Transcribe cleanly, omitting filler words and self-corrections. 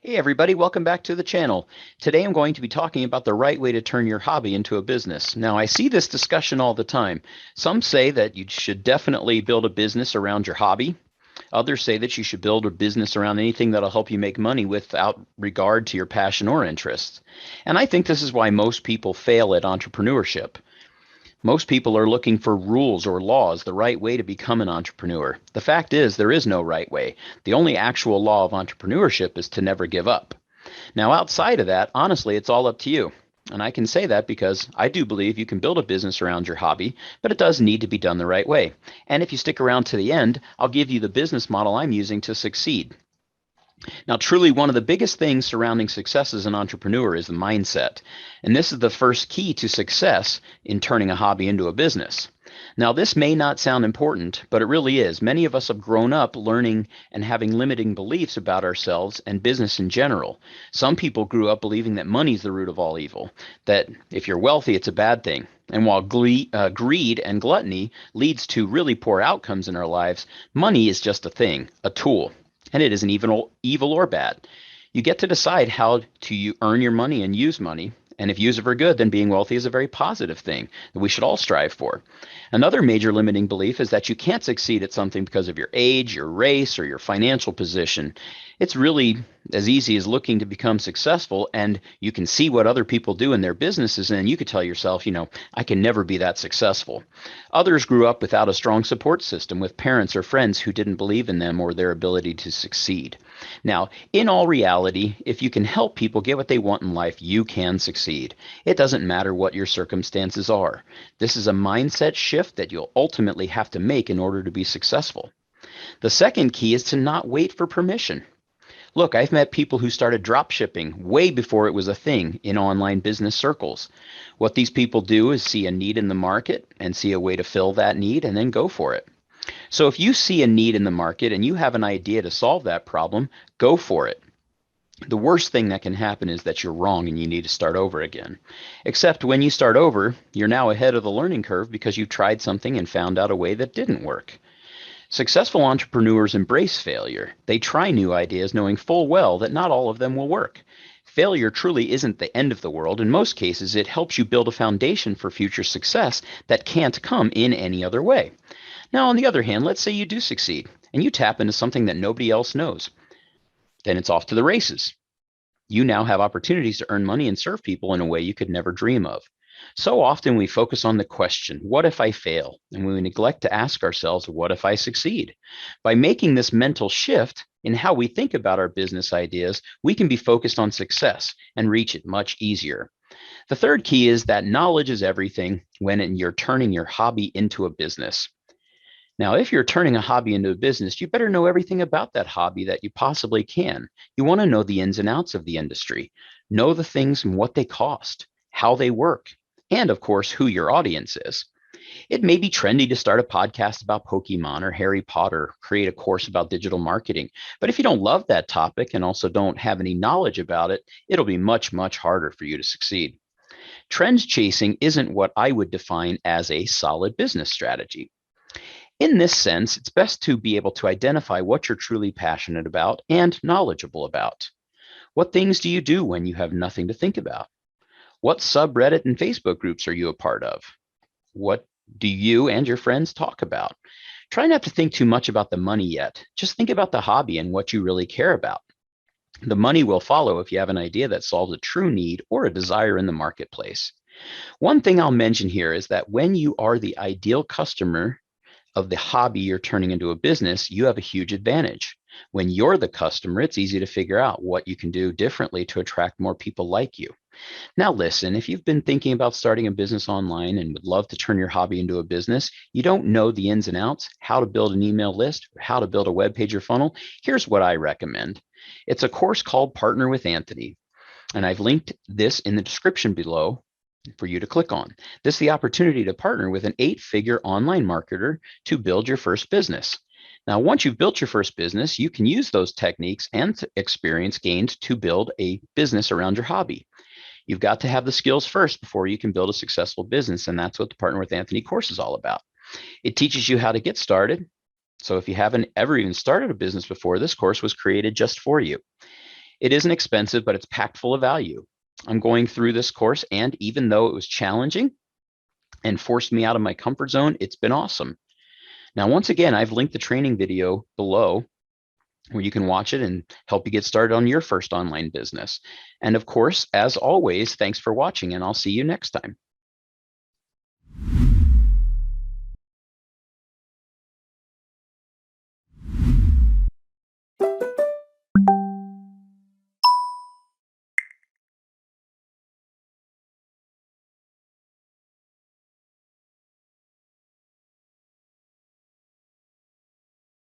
Hey everybody, welcome back to the channel. Today I'm going to be talking about the right way to turn your hobby into a business. Now I see this discussion all the time. Some say that you should definitely build a business around your hobby. Others say that you should build a business around anything that'll help you make money without regard to your passion or interests. And I think this is why most people fail at entrepreneurship. Most people are looking for rules or laws, the right way to become an entrepreneur. The fact is, there is no right way. The only actual law of entrepreneurship is to never give up. Now, outside of that, honestly, it's all up to you. And I can say that because I do believe you can build a business around your hobby, but it does need to be done the right way. And if you stick around to the end, I'll give you the business model I'm using to succeed. Now, truly, one of the biggest things surrounding success as an entrepreneur is the mindset. And this is the first key to success in turning a hobby into a business. Now, this may not sound important, but it really is. Many of us have grown up learning and having limiting beliefs about ourselves and business in general. Some people grew up believing that money is the root of all evil, that if you're wealthy, it's a bad thing. And while greed and gluttony leads to really poor outcomes in our lives, money is just a thing, a tool. And it isn't even evil or bad. You get to decide how to earn your money and use money. And if you use it for good, then being wealthy is a very positive thing that we should all strive for. Another major limiting belief is that you can't succeed at something because of your age, your race, or your financial position. It's really as easy as looking to become successful, and you can see what other people do in their businesses, and you could tell yourself, I can never be that successful. Others grew up without a strong support system with parents or friends who didn't believe in them or their ability to succeed. Now, in all reality, if you can help people get what they want in life, you can succeed. It doesn't matter what your circumstances are. This is a mindset shift that you'll ultimately have to make in order to be successful. The second key is to not wait for permission. Look, I've met people who started drop shipping way before it was a thing in online business circles. What these people do is see a need in the market and see a way to fill that need and then go for it. So if you see a need in the market and you have an idea to solve that problem, go for it. The worst thing that can happen is that you're wrong and you need to start over again. Except when you start over, you're now ahead of the learning curve because you tried something and found out a way that didn't work. Successful entrepreneurs embrace failure. They try new ideas knowing full well that not all of them will work. Failure truly isn't the end of the world. In most cases, it helps you build a foundation for future success that can't come in any other way. Now, on the other hand, let's say you do succeed and you tap into something that nobody else knows. Then it's off to the races. You now have opportunities to earn money and serve people in a way you could never dream of. So often we focus on the question, what if I fail? And we neglect to ask ourselves, what if I succeed? By making this mental shift in how we think about our business ideas, we can be focused on success and reach it much easier. The third key is that knowledge is everything when you're turning your hobby into a business. Now, if you're turning a hobby into a business, you better know everything about that hobby that you possibly can. You want to know the ins and outs of the industry, know the things and what they cost, how they work, and of course, who your audience is. It may be trendy to start a podcast about Pokemon or Harry Potter, create a course about digital marketing. But if you don't love that topic and also don't have any knowledge about it, it'll be much, much harder for you to succeed. Trends chasing isn't what I would define as a solid business strategy. In this sense, it's best to be able to identify what you're truly passionate about and knowledgeable about. What things do you do when you have nothing to think about? What subreddit and Facebook groups are you a part of? What do you and your friends talk about? Try not to think too much about the money yet. Just think about the hobby and what you really care about. The money will follow if you have an idea that solves a true need or a desire in the marketplace. One thing I'll mention here is that when you are the ideal customer of the hobby you're turning into a business, you have a huge advantage. When you're the customer, it's easy to figure out what you can do differently to attract more people like you. Now, listen, if you've been thinking about starting a business online and would love to turn your hobby into a business, you don't know the ins and outs, how to build an email list, or how to build a web page or funnel, here's what I recommend. It's a course called Partner with Anthony, and I've linked this in the description below for you to click on. This is the opportunity to partner with an 8-figure online marketer to build your first business. Now, once you've built your first business, you can use those techniques and experience gained to build a business around your hobby. You've got to have the skills first before you can build a successful business, and that's what the Partner with Anthony course is all about. It teaches you how to get started. So if you haven't ever even started a business before, this course was created just for you. It isn't expensive, but it's packed full of value. I'm going through this course, and even though it was challenging and forced me out of my comfort zone, it's been awesome. Now, once again, I've linked the training video below where you can watch it and help you get started on your first online business. And of course, as always, thanks for watching, and I'll see you next time.